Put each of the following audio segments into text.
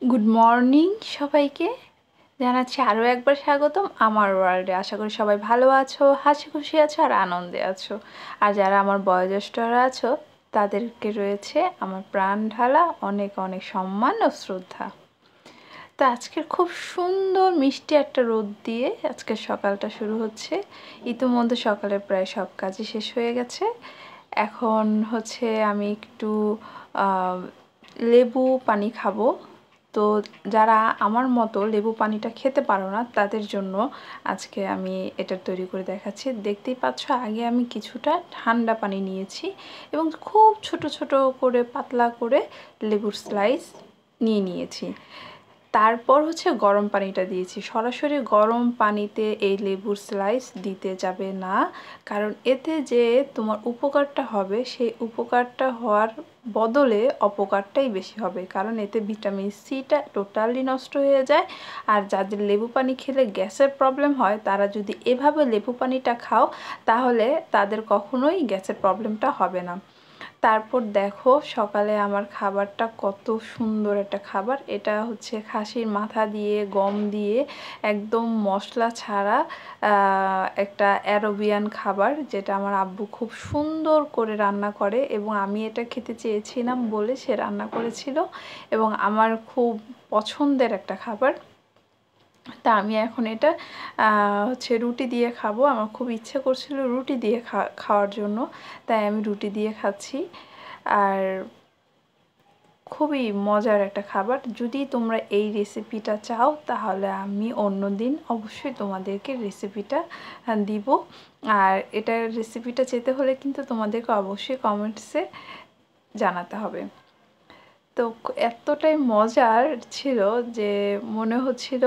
Good morning সবাইকে, জানাচ্ছি আরও একবার স্বাগতম আমার ওয়ার্ল্ডে। আশা করি সবাই ভালো আছো, হাসি খুশি আছো আর আনন্দে আছো। আর যারা আমার বয়োজ্যেষ্ঠরা আছো তাদেরকে রয়েছে আমার প্রাণ ঢালা অনেক অনেক সম্মান ও শ্রদ্ধা। তো আজকের খুব সুন্দর মিষ্টি একটা রোদ দিয়ে আজকের সকালটা শুরু হচ্ছে। ইতিমধ্যে সকালের প্রায় সব কাজই শেষ হয়ে গেছে। এখন হচ্ছে আমি একটু লেবু পানি খাবো। তো যারা আমার মতো লেবু পানিটা খেতে পারো না তাদের জন্য আজকে আমি এটা তৈরি করে দেখাচ্ছি। দেখতেই পাচ্ছ, আগে আমি কিছুটা ঠান্ডা পানি নিয়েছি এবং খুব ছোট ছোট করে পাতলা করে লেবুর স্লাইস নিয়েছি। তারপর হচ্ছে গরম পানিটা দিয়েছি। সরাসরি গরম পানিতে এই লেবুর স্লাইস দিতে যাবে না, কারণ এতে যে তোমার উপকারটা হবে সেই উপকারটা হওয়ার বদলে অপকারটাই বেশি হবে, কারণ এতে ভিটামিন সিটা টোটালি নষ্ট হয়ে যায়। আর যাদের লেবু পানি খেলে গ্যাসের প্রবলেম হয় তারা যদি এভাবে লেবু পানিটা খাও তাহলে তাদের কখনোই গ্যাসের প্রবলেমটা হবে না। তারপর দেখো সকালে আমার খাবারটা কত সুন্দর একটা খাবার। এটা হচ্ছে খাসির মাথা দিয়ে গম দিয়ে একদম মশলা ছাড়া একটা অ্যারোবিয়ান খাবার, যেটা আমার আব্বু খুব সুন্দর করে রান্না করে এবং আমি এটা খেতে চেয়েছিলাম বলে সে রান্না করেছিল এবং আমার খুব পছন্দের একটা খাবার। তা আমি এখন এটা হচ্ছে রুটি দিয়ে খাবো। আমার খুব ইচ্ছে করছিল রুটি দিয়ে খাওয়ার জন্য, তাই আমি রুটি দিয়ে খাচ্ছি। আর খুবই মজার একটা খাবার। যদি তোমরা এই রেসিপিটা চাও তাহলে আমি অন্য দিন অবশ্যই তোমাদেরকে রেসিপিটা দিব। আর এটার রেসিপিটা চেতে হলে কিন্তু তোমাদেরকে অবশ্যই কমেন্টসে জানাতে হবে। তো এতটাই মজার ছিল যে মনে হচ্ছিল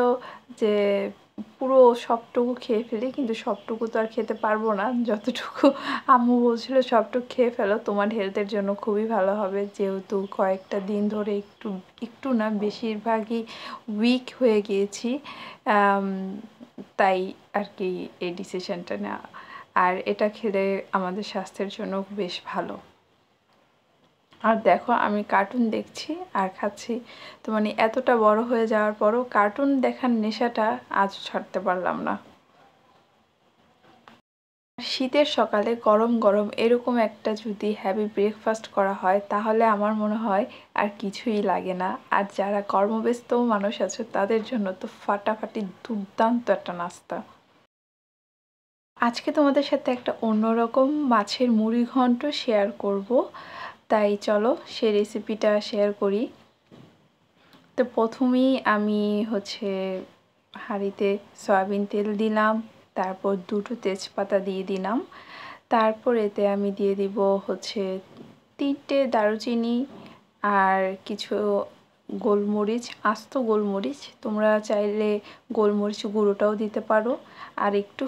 যে পুরো সবটুকু খেয়ে ফেলি, কিন্তু সবটুকু তো আর খেতে পারবো না। যতটুকু আম্মু বলছিল সবটুকু খেয়ে ফেলো, তোমার হেলথের জন্য খুবই ভালো হবে, যেহেতু কয়েকটা দিন ধরে একটু না বেশিরভাগই উইক হয়ে গিয়েছি, তাই আর কি এই ডিসিশনটা নেওয়া। আর এটা খেলে আমাদের স্বাস্থ্যের জন্য বেশ ভালো। আর দেখো আমি কার্টুন দেখছি আর খাচ্ছি। তো মানে এতটা বড় হয়ে যাওয়ার পরও কার্টুন দেখার নেশাটা আজ ছাড়তে পারলাম না। শীতের সকালে গরম গরম এরকম একটা যদি হ্যাভি ব্রেকফাস্ট করা হয় তাহলে আমার মনে হয় আর কিছুই লাগে না। আর যারা কর্মব্যস্ত মানুষ আছে তাদের জন্য তো ফাটাফাটি দুর্দান্ত একটা নাস্তা। আজকে তোমাদের সাথে একটা অন্যরকম মাছের মুড়ি ঘন্ট শেয়ার করব, তাই চলো সে রেসিপিটা শেয়ার করি। তো প্রথমেই আমি হচ্ছে হাঁড়িতে সয়াবিন তেল দিলাম, তারপর দুটো তেজপাতা দিয়ে দিলাম, তারপর এতে আমি দিয়ে দিব হচ্ছে 3টে দারুচিনি আর কিছু গোলমরিচ, আস্ত গোলমরিচ। তোমরা চাইলে গোলমরিচ গুঁড়োটাও দিতে পারো, আর একটু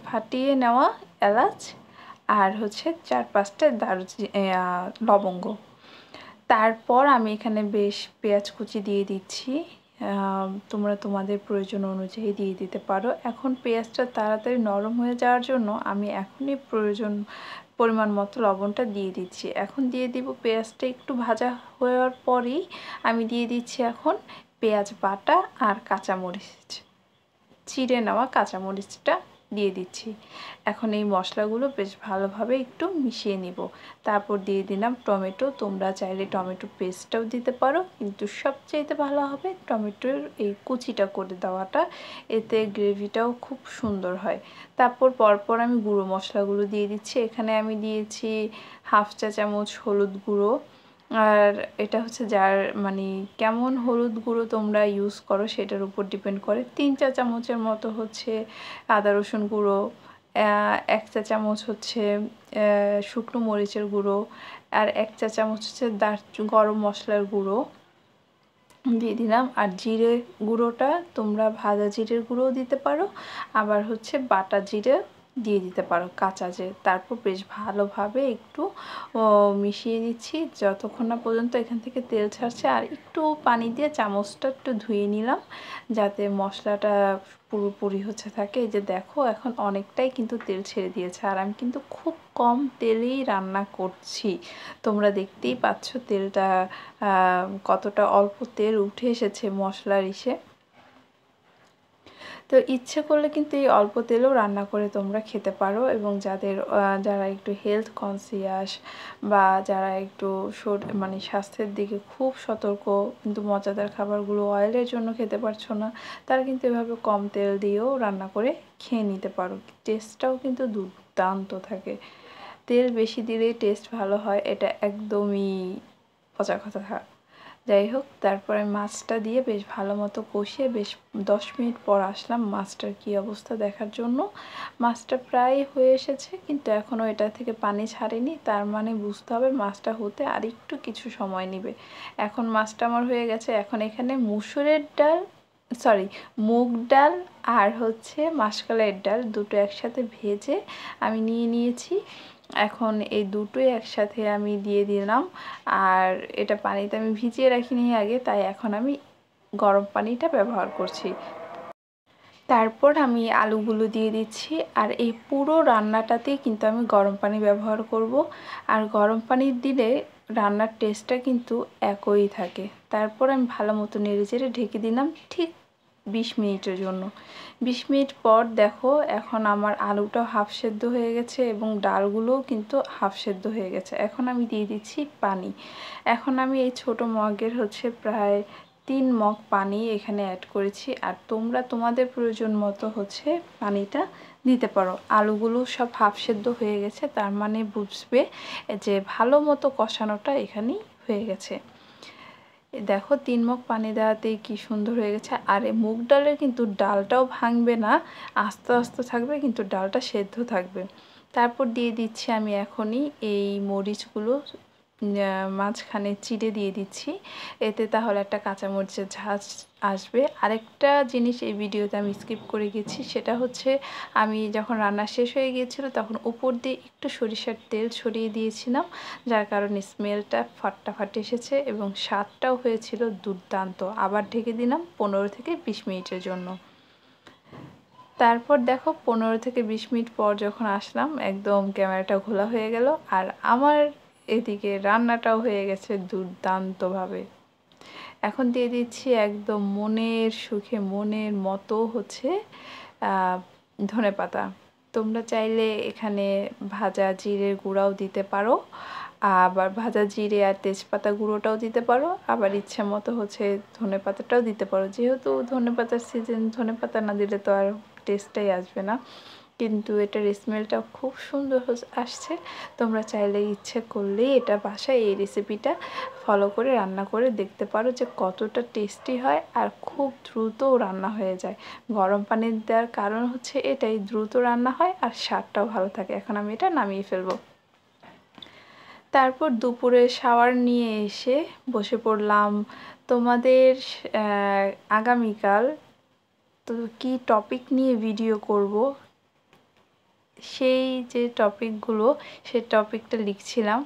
ফাটিয়ে নেওয়া এলাচ, আর হচ্ছে 4-5টা লবঙ্গ। তারপর আমি এখানে বেশ পেঁয়াজ কুচি দিয়ে দিচ্ছি, তোমরা তোমাদের প্রয়োজন অনুযায়ী দিয়ে দিতে পারো। এখন পেঁয়াজটা তাড়াতাড়ি নরম হয়ে যাওয়ার জন্য আমি এখনই পরিমাণ মতো লবণটা দিয়ে দিচ্ছি। এখন দিয়ে দিব পেঁয়াজটা একটু ভাজা হওয়ার পরেই আমি দিয়ে দিচ্ছি এখন পেঁয়াজ বাটা আর কাঁচামরিচ, চিড়ে নেওয়া কাঁচামরিচটা দিয়ে দিচ্ছি। এখন এই মশলাগুলো বেশ ভালোভাবে একটু মিশিয়ে নিব। তারপর দিয়ে দিলাম টমেটো। তোমরা চাইলে টমেটো পেস্টটাও দিতে পারো, কিন্তু সবচাইতে ভালো হবে টমেটোর এই কুচিটা করে দেওয়াটা, এতে গ্রেভিটাও খুব সুন্দর হয়। তারপর পরপর আমি গুঁড়ো মশলাগুলো দিয়ে দিচ্ছি। এখানে আমি দিয়েছি 1/2 চা চামচ হলুদ গুঁড়ো, আর এটা হচ্ছে যার মানে কেমন হলুদ গুঁড়ো তোমরা ইউজ করো সেটার উপর ডিপেন্ড করে। 3 চা চামচের মতো হচ্ছে আদা রসুন গুঁড়ো, 1 চা চামচ হচ্ছে শুকনো মরিচের গুঁড়ো, আর 1 চা চামচ হচ্ছে গরম মশলার গুঁড়ো দিয়ে দিলাম। আর জিরে গুঁড়োটা তোমরা ভাজা জিরের গুঁড়োও দিতে পারো, আবার হচ্ছে বাটা জিরে দিয়ে দিতে পারো কাঁচা যে। তারপর বেশ ভালোভাবে একটু মিশিয়ে নিচ্ছি যতক্ষণ না পর্যন্ত এখান থেকে তেল ছাড়ছে। আর একটু পানি দিয়ে চামচটা একটু ধুয়ে নিলাম যাতে মশলাটা পুরোপুরি হচ্ছে থাকে। এই যে দেখো এখন অনেকটাই কিন্তু তেল ছেড়ে দিয়েছে, আর আমি কিন্তু খুব কম তেলেই রান্না করছি। তোমরা দেখতেই পাচ্ছ তেলটা কতটা অল্প তেল উঠে এসেছে মশলার ইসে। তো ইচ্ছে করলে কিন্তু এই অল্প তেলেও রান্না করে তোমরা খেতে পারো। এবং যারা একটু হেলথ কনসিয়াস বা যারা একটু মানে স্বাস্থ্যের দিকে খুব সতর্ক, কিন্তু মজাদার খাবারগুলো অয়েলের জন্য খেতে পারছো না, তারা কিন্তু এভাবে কম তেল দিয়েও রান্না করে খেয়ে নিতে পারো। টেস্টটাও কিন্তু দুর্দান্ত থাকে। তেল বেশি দিলেই টেস্ট ভালো হয়, এটা একদমই পচা কথা। যাই হোক, তারপরে মাছটা দিয়ে বেশ ভালো মতো কষিয়ে বেশ 10 মিনিট পর আসলাম মাছটার কী অবস্থা দেখার জন্য। মাছটা প্রায় হয়ে এসেছে, কিন্তু এখনও এটা থেকে পানি ছাড়েনি, তার মানে বুঝতে হবে মাছটা হতে আর একটু কিছু সময় নেবে। এখন মাছটা আমার হয়ে গেছে। এখন এখানে মুগ ডাল আর হচ্ছে মাসকলাইয়ের ডাল দুটো একসাথে ভেজে আমি নিয়েছি। এখন এই দুটোই একসাথে আমি দিয়ে দিলাম। আর এটা পানিতে আমি ভিজিয়ে রাখিনি আগে, তাই এখন আমি গরম পানিটা ব্যবহার করছি। তারপর আমি আলুগুলো দিয়ে দিচ্ছি। আর এই পুরো রান্নাটাতেই কিন্তু আমি গরম পানি ব্যবহার করব। আর গরম পানি দিলে রান্নার টেস্টটা কিন্তু একই থাকে। তারপর আমি ভালো মতো নেড়েচেড়ে ঢেকে দিলাম ঠিক 20 মিনিটের জন্য। 20 মিনিট পর দেখো এখন আমার আলুটাও হাফ সেদ্ধ হয়ে গেছে এবং ডালগুলোও কিন্তু হাফ সেদ্ধ হয়ে গেছে। এখন আমি দিয়ে দিচ্ছি পানি। এখন আমি এই ছোটো মগের হচ্ছে প্রায় 3 মগ পানি এখানে অ্যাড করেছি। আর তোমরা তোমাদের প্রয়োজন মতো হচ্ছে পানিটা দিতে পারো। আলুগুলো সব হাফ সেদ্ধ হয়ে গেছে, তার মানে বুঝবে যে ভালো মতো কষানোটা এখানেই হয়ে গেছে। দেখো 3 মগ পানি দেওয়াতেই কি সুন্দর হয়ে গেছে। আর এই মুগ ডালের কিন্তু ডালটাও ভাঙবে না, আস্তে আস্তে থাকবে, কিন্তু ডালটা সেদ্ধ থাকবে। তারপর দিয়ে দিচ্ছি আমি এখনই এই মরিচগুলো মাঝখানে চিড়ে দিয়ে দিচ্ছি, এতে তাহলে একটা কাঁচামরিচের ঝাঁজ আসবে। আরেকটা জিনিস এই ভিডিওতে আমি স্কিপ করে গেছি, সেটা হচ্ছে আমি যখন রান্না শেষ হয়ে গিয়েছিল তখন উপর দিয়ে একটু সরিষার তেল ছড়িয়ে দিয়েছিলাম, যার কারণে স্মেলটা ফাটাফাটি এসেছে এবং স্বাদটাও হয়েছিল দুর্দান্ত। আবার ঢেকে দিলাম 15 থেকে 20 মিনিটের জন্য। তারপর দেখো 15 থেকে 20 মিনিট পর যখন আসলাম একদম ক্যামেরাটা ঘোলা হয়ে গেল, আর আমার এদিকে রান্নাটাও হয়ে গেছে দুর্দান্তভাবে। এখন দিয়ে দিচ্ছি একদম মনের সুখে মনের মতো হচ্ছে ধনেপাতা। তোমরা চাইলে এখানে ভাজা জিরের গুঁড়াও দিতে পারো, আবার ভাজা জিরে আর তেজপাতা গুঁড়োটাও দিতে পারো, আবার ইচ্ছা মতো হচ্ছে ধনেপাতাটাও দিতে পারো। যেহেতু ধনেপাতার সিজন, ধনেপাতা না দিলে তো আর টেস্টটাই আসবে না, কিন্তু এটার স্মেলটা খুব সুন্দর আসছে। তোমরা চাইলে ইচ্ছে করলেই এটা বাসায় এই রেসিপিটা ফলো করে রান্না করে দেখতে পারো যে কতটা টেস্টি হয় আর খুব দ্রুতও রান্না হয়ে যায়। গরম পানি দেওয়ার কারণ হচ্ছে এটাই, দ্রুত রান্না হয় আর স্বাদটাও ভালো থাকে। এখন আমি এটা নামিয়ে ফেলবো। তারপর দুপুরে শাওয়ার নিয়ে এসে বসে পড়লাম। তোমাদের আগামীকাল তো কী টপিক নিয়ে ভিডিও করব, সেই যে টপিকগুলো, সেই টপিকটা লিখছিলাম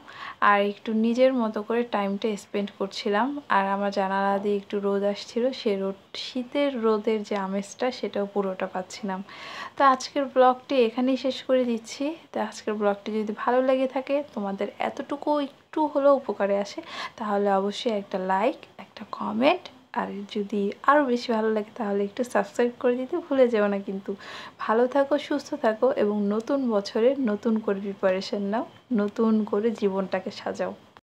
আর একটু নিজের মতো করে টাইমটা স্পেন্ড করছিলাম। আর আমার জানালা দিয়ে একটু রোদ আসছিল, সেই শীতের রোদের যে আমেজটা সেটাও পুরোটা পাচ্ছিলাম। তো আজকের ব্লগটি এখানেই শেষ করে দিচ্ছি। তো আজকের ব্লগটি যদি ভালো লেগে থাকে, তোমাদের এতটুকু একটু হলেও উপকারে আসে, তাহলে অবশ্যই একটা লাইক, একটা কমেন্ট, আর যদি আরও বেশি ভালো লাগে তাহলে একটু সাবস্ক্রাইব করে দিতে ভুলে যেও না কিন্তু। ভালো থাকো, সুস্থ থাকো এবং নতুন বছরে নতুন করে প্রিপারেশন নাও, নতুন করে জীবনটাকে সাজাও।